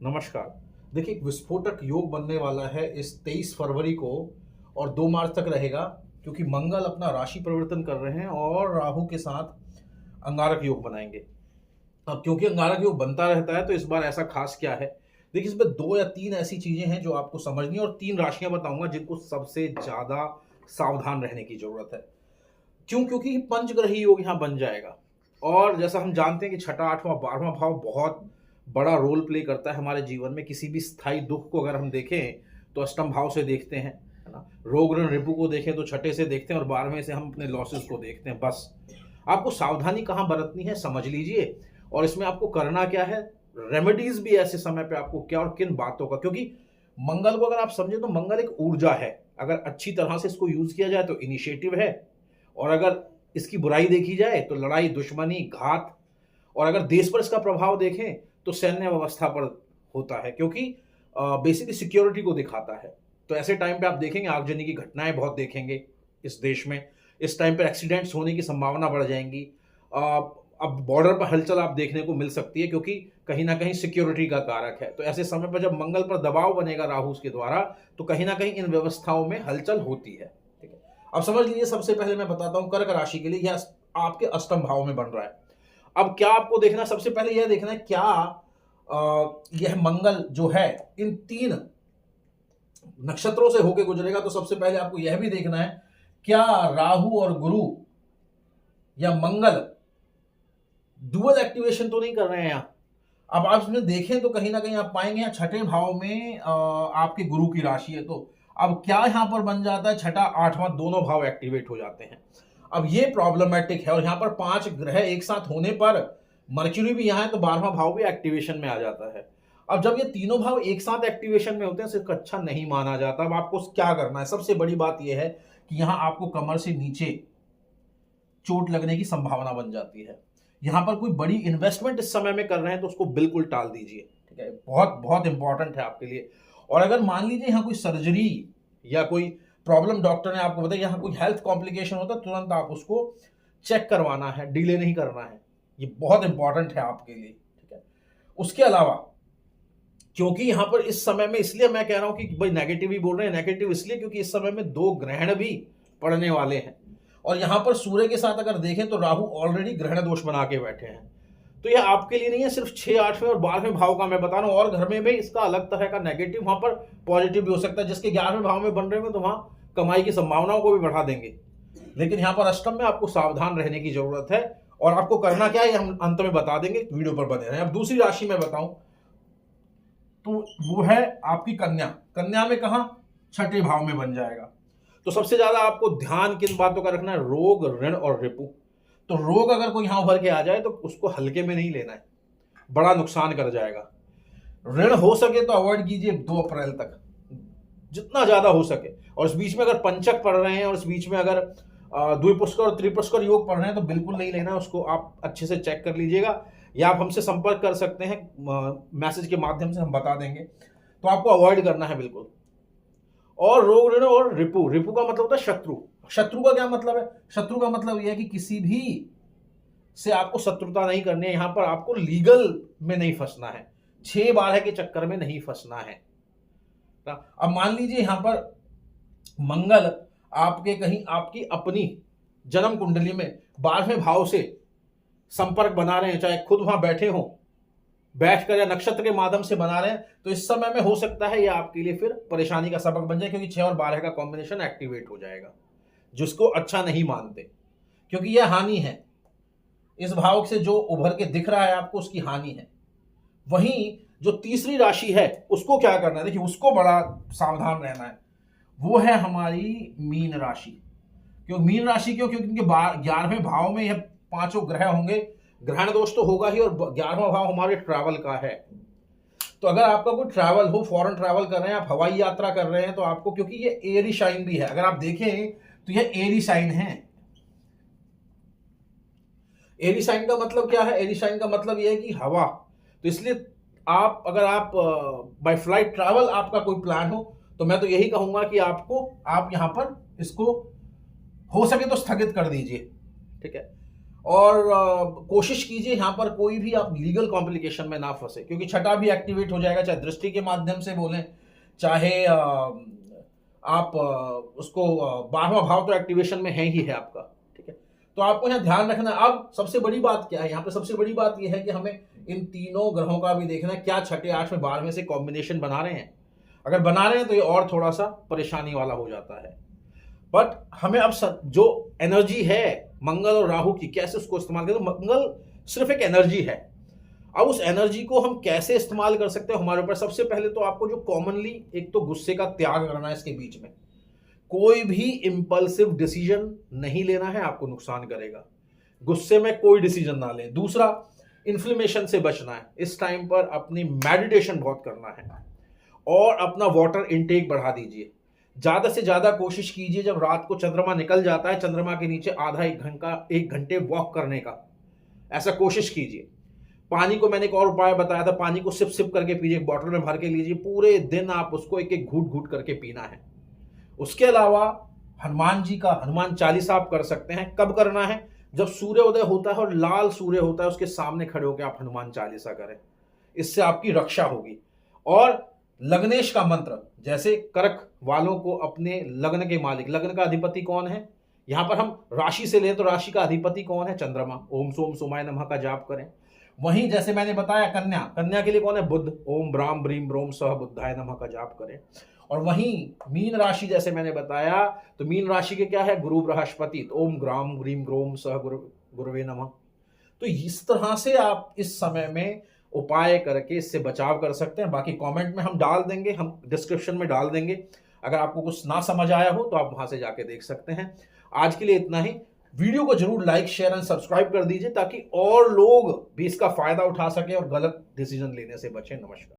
नमस्कार। देखिए, एक विस्फोटक योग बनने वाला है इस 23 फरवरी को और 2 मार्च तक रहेगा, क्योंकि मंगल अपना राशि परिवर्तन कर रहे हैं और राहु के साथ अंगारक योग बनाएंगे। अब क्योंकि अंगारक योग बनता रहता है तो इस बार ऐसा खास क्या है? देखिए, इसमें 2 या 3 ऐसी चीजें हैं जो आपको समझनी है और 3 राशियां बताऊंगा जिनको सबसे ज्यादा सावधान रहने की जरूरत है। क्यों? क्योंकि पंचग्रही योग यहाँ बन जाएगा। और जैसा हम जानते हैं कि छठा, आठवां, 12वां भाव बहुत बड़ा रोल प्ले करता है हमारे जीवन में। किसी भी स्थायी दुख को अगर हम देखें तो अष्टम भाव से देखते हैं, है ना। रोग ऋण रिपु को देखें तो छठे से देखते हैं और 12वें से हम अपने लॉसेस को देखते हैं। बस आपको सावधानी कहाँ बरतनी है समझ लीजिए, और इसमें आपको करना क्या है, रेमेडीज भी ऐसे समय पे आपको क्या और किन बातों का। क्योंकि मंगल को अगर आप समझे तो मंगल एक ऊर्जा है। अगर अच्छी तरह से इसको यूज किया जाए तो इनिशिएटिव है, और अगर इसकी बुराई देखी जाए तो लड़ाई, दुश्मनी, घात, और अगर देश पर इसका प्रभाव देखें तो सैन्य व्यवस्था पर होता है, क्योंकि बेसिकली सिक्योरिटी को दिखाता है। तो ऐसे टाइम पे आप देखेंगे आगजनी की घटनाएं बहुत देखेंगे इस देश में। इस टाइम पे एक्सीडेंट्स होने की संभावना बढ़ जाएंगी। अब बॉर्डर पर हलचल आप देखने को मिल सकती है, क्योंकि कहीं ना कहीं सिक्योरिटी का कारक है। तो ऐसे समय पर जब मंगल पर दबाव बनेगा राहु के द्वारा, तो कहीं ना कहीं इन व्यवस्थाओं में हलचल होती है। ठीक है, अब समझ लीजिए, सबसे पहले मैं बताता हूं कर्क राशि के लिए यह आपके अष्टम भाव में बन रहा है। अब क्या आपको देखना है, सबसे पहले यह देखना है क्या यह मंगल जो है इन 3 नक्षत्रों से होकर गुजरेगा। तो सबसे पहले आपको यह भी देखना है क्या राहु और गुरु या मंगल डुअल एक्टिवेशन तो नहीं कर रहे हैं यहां। अब आप इसमें देखें तो कहीं ना कहीं आप पाएंगे यहाँ छठे भाव में आपके गुरु की राशि है। तो अब क्या यहां पर बन जाता है, छठा आठवां दोनों भाव एक्टिवेट हो जाते हैं। अब ये प्रॉब्लमेटिक है, और यहाँ पर 5 ग्रह एक साथ होने पर मर्क्यूरी भी यहाँ है तो 12वां भाव भी एक्टिवेशन में आ जाता है। अब जब ये तीनों भाव एक साथ एक्टिवेशन में होते हैं सिर्फ अच्छा नहीं माना जाता। अब आपको क्या करना है, सबसे बड़ी बात यह है कि यहाँ आपको कमर से नीचे चोट लगने की संभावना बन जाती है। यहां पर कोई बड़ी इन्वेस्टमेंट इस समय में कर रहे हैं तो उसको बिल्कुल टाल दीजिए। ठीक है, बहुत बहुत इंपॉर्टेंट है आपके लिए। और अगर मान लीजिए यहाँ कोई सर्जरी या कोई प्रॉब्लम डॉक्टर ने आपको बताया, यहाँ कोई हेल्थ कॉम्प्लिकेशन होता है, तुरंत आप उसको चेक करवाना है, डिले नहीं करना है। ये बहुत इंपॉर्टेंट है आपके लिए। ठीक है, उसके अलावा क्योंकि यहां पर इस समय में, इसलिए मैं कह रहा हूं कि भाई नेगेटिव ही बोल रहे हैं, नेगेटिव इसलिए क्योंकि इस समय में 2 ग्रहण भी पड़ने वाले हैं। और यहां पर सूर्य के साथ अगर देखें तो राहु ऑलरेडी ग्रहण दोष बना के बैठे हैं। तो यह आपके लिए नहीं है सिर्फ 6, 8वें और 12वें भाव का मैं बता रहा हूं, और घर में भी इसका अलग तरह का नेगेटिव, वहां पर पॉजिटिव भी हो सकता है। जिसके 11वें भाव में बन रहे हैं तो वहां कमाई की संभावनाओं को भी बढ़ा देंगे। लेकिन यहां पर अष्टम में आपको सावधान रहने की जरूरत है, और आपको करना क्या है हम अंत में बता देंगे, वीडियो पर बने रहें। अब दूसरी राशि में बताऊं तो वो है आपकी कन्या। कन्या में कहा, छठे भाव में बन जाएगा। तो सबसे ज्यादा आपको ध्यान किन बातों का रखना है, रोग, ऋण और रिपु। तो रोग अगर कोई यहां उभर के आ जाए तो उसको हल्के में नहीं लेना है, बड़ा नुकसान कर जाएगा। ऋण हो सके तो अवॉइड कीजिए 2 अप्रैल तक, जितना ज्यादा हो सके। और इस बीच में अगर पंचक पढ़ रहे हैं और इस बीच में अगर द्विपुष्कर और त्रिपुष्कर योग पढ़ रहे हैं तो बिल्कुल नहीं लेना है, उसको आप अच्छे से चेक कर लीजिएगा, या आप हमसे संपर्क कर सकते हैं, मैसेज के माध्यम से हम बता देंगे। तो आपको अवॉइड करना है बिल्कुल। और रोग, ऋण और रिपु। रिपु का मतलब होता है शत्रु। शत्रु का क्या मतलब है, शत्रु का मतलब यह है कि किसी भी से आपको शत्रुता नहीं करनी है। यहां पर आपको लीगल में नहीं फंसना है, 6-12 के चक्कर में नहीं फंसना है। अब मान लीजिए यहां पर मंगल आपके कहीं आपकी अपनी जन्म कुंडली में 12वें भाव से संपर्क बना रहे हैं, चाहे खुद वहां बैठे हो, बैठकर या नक्षत्र के माध्यम से बना रहे हैं, तो इस समय में हो सकता है यह आपके लिए फिर परेशानी का सबक बन जाए, क्योंकि 6 और 12 का कॉम्बिनेशन एक्टिवेट हो जाएगा, जिसको अच्छा नहीं मानते, क्योंकि यह हानि है। इस भाव से जो उभर के दिख रहा है आपको, उसकी हानि है। वहीं जो तीसरी राशि है उसको क्या करना है, देखिए उसको बड़ा सावधान रहना है। वो है हमारी मीन राशि। क्यों मीन राशि? क्योंकि उनके 11वें भाव में यह 5 ग्रह होंगे। ग्रहण दोष तो होगा ही, और 11वां भाव हमारे ट्रैवल का है। तो अगर आपका कोई ट्रैवल हो, फॉरेन ट्रैवल कर रहे हैं, आप हवाई यात्रा कर रहे हैं, तो आपको, क्योंकि ये एरी साइन भी है, अगर आप देखें तो यह एरी साइन है। एरी साइन का मतलब क्या है, एरी साइन का मतलब यह है कि हवा। तो इसलिए आप अगर आप बाय फ्लाइट ट्रैवल आपका कोई प्लान हो, तो मैं तो यही कहूंगा कि आप यहां पर इसको हो सके तो स्थगित कर दीजिए। ठीक है, और कोशिश कीजिए यहाँ पर कोई भी आप लीगल कॉम्प्लिकेशन में ना फंसे, क्योंकि छठा भी एक्टिवेट हो जाएगा, चाहे दृष्टि के माध्यम से बोलें, चाहे आप उसको 12वां भाव तो एक्टिवेशन में है ही है आपका, ठीक है। तो आपको यहाँ ध्यान रखना। अब सबसे बड़ी बात क्या है यहाँ पे, सबसे बड़ी बात यह है कि हमें इन तीनों ग्रहों का भी देखना है, क्या छठे 8वें 12वें से कॉम्बिनेशन बना रहे हैं। अगर बना रहे हैं तो ये और थोड़ा सा परेशानी वाला हो जाता है। बट हमें अब जो एनर्जी है मंगल और राहु की, कैसे उसको इस्तेमाल करें। तो मंगल सिर्फ एक एनर्जी है, अब उस एनर्जी को हम कैसे इस्तेमाल कर सकते हैं हमारे ऊपर। सबसे पहले तो आपको जो कॉमनली, एक तो गुस्से का त्याग करना है इसके बीच में। कोई भी इंपल्सिव डिसीजन नहीं लेना है, आपको नुकसान करेगा। गुस्से में कोई डिसीजन ना लें। दूसरा, इन्फ्लेमेशन से बचना है। इस टाइम पर अपनी मेडिटेशन बहुत करना है और अपना वाटर इनटेक बढ़ा दीजिए। ज्यादा से ज्यादा कोशिश कीजिए, जब रात को चंद्रमा निकल जाता है, चंद्रमा के नीचे आधा 1 घंटे वॉक करने का, ऐसा कोशिश कीजिए। पानी को मैंने एक और उपाय बताया था, पानी को सिप सिप करके पीजिए, एक बॉटल में भर के लीजिए, पूरे दिन आप उसको एक एक घूट घूट करके पीना है। उसके अलावा हनुमान जी का हनुमान चालीसा आप कर सकते हैं। कब करना है? जब सूर्योदय होता है और लाल सूर्य होता है, उसके सामने खड़े होकर आप हनुमान चालीसा करें, इससे आपकी रक्षा होगी। और लग्नेश का मंत्र, जैसे कर्क वालों को अपने लग्न के मालिक, लग्न का अधिपति कौन है, यहां पर हम राशि से लें तो राशि का अधिपति कौन है? चंद्रमा। ओम सोम सोमाय नमः का जाप करें। वहीं जैसे मैंने बताया कन्या, कन्या के लिए कौन है? बुध। ओम ब्राम ब्रीम ब्रोम सह बुद्धाय नमः का जाप करें। और वहीं मीन राशि, जैसे मैंने बताया, तो मीन राशि के क्या है? गुरु बृहस्पति। तो ओम ग्राम ग्रीम ग्रोम सह गुरुवे नमः। तो इस तरह से आप इस समय में उपाय करके इससे बचाव कर सकते हैं। बाकी कमेंट में हम डाल देंगे, हम डिस्क्रिप्शन में डाल देंगे। अगर आपको कुछ ना समझ आया हो तो आप वहां से जाके देख सकते हैं। आज के लिए इतना ही। वीडियो को जरूर लाइक शेयर एंड सब्सक्राइब कर दीजिए, ताकि और लोग भी इसका फायदा उठा सके और गलत डिसीजन लेने से बचें। नमस्कार।